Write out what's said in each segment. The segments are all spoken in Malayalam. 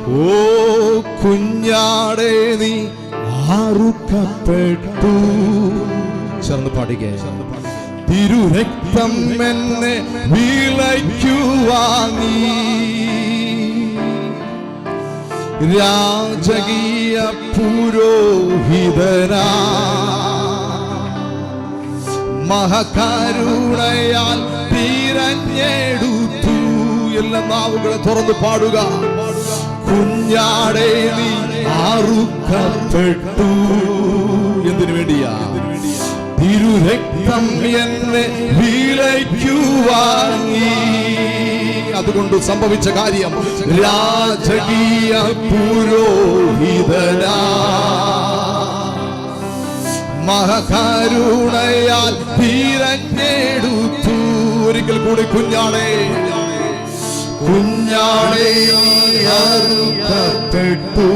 ഓ കുഞ്ഞാടേ നീ അറുക്കപ്പെട്ടു. ചേർന്ന് പാടുക. തിരുരക്തം എന്നെ വിലയ്ക്കുവാങ്ങി, രാജകീയ പുരോഹിതനാ മഹാകരുണയാൽ തിരഞ്ഞെടുത്തു. എല്ലാ നാവുകളെ തുറന്ന് പാടുക. കുഞ്ഞാടേ നീ അറുക്കപ്പെട്ടു. എന്തിനു വേണ്ടിയാ? തിരുരക്തം എന്നെ വിലയ്ക്കുവാങ്ങി. അതുകൊണ്ട് സംഭവിച്ച കാര്യം, രാജകീയ പുരോഹിതനാ മഹാകരുണയാൽ തിരഞ്ഞെടുത്തു. ഒരിക്കൽ കൂടി കുഞ്ഞാടേ, കുഞ്ഞാടേ അറുക്കപ്പെട്ടു.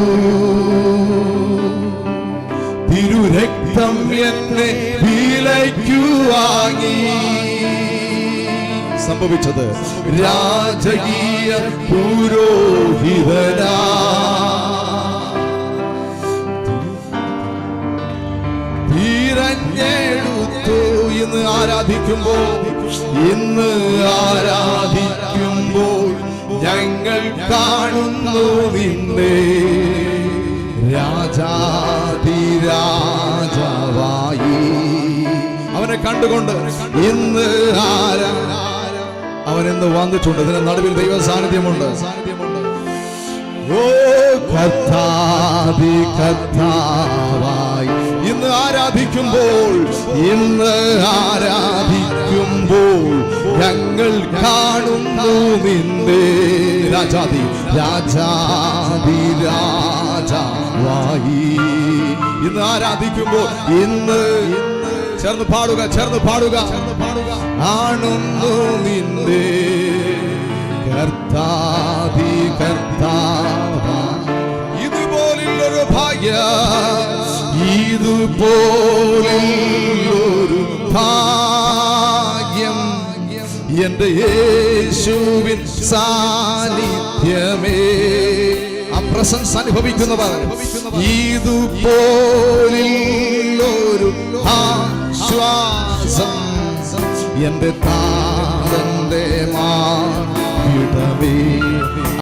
തിരുരക്തം എന്നെ വിലയ്ക്കുവാങ്ങി. സംഭവിച്ചത്, രാജകീയ പുരോഹിതനാ തിരഞ്ഞെടുത്തു. ഇന്ന് ആരാധിക്കുമ്പോൾ ഞങ്ങൾ കാണുന്നു നിന്നെ രാജാധിരാജാവായി. അവനെ കണ്ടുകൊണ്ട് ഇന്ന് അവനെന്ന് വന്നിട്ടുണ്ട്. ഇതിന് നടുവിൽ ദൈവ സാന്നിധ്യമുണ്ട്. ഓ കർത്താവി കർത്താവായി ഇന്ന് ആരാധിക്കുമ്പോൾ ഞങ്ങൾ കാണുന്നു നിന്നെ രാജാധിരാജാവായി. ഇന്ന് ആരാധിക്കുമ്പോൾ ചേർന്ന് പാടുക കാണുന്നു നിന്നെ കർത്താവി കർത്താവ. ഇതുപോലുള്ളൊരു ഭാഗ്യം എന്റെ യേശുവിൻ സാന്നിധ്യമേ. ആ പ്രസൻസ് അനുഭവിക്കുന്നവർ ഇതുപോലുള്ളൊരു ആശ്വാസം എന്റെ താതന്റെ മാവിടമേ.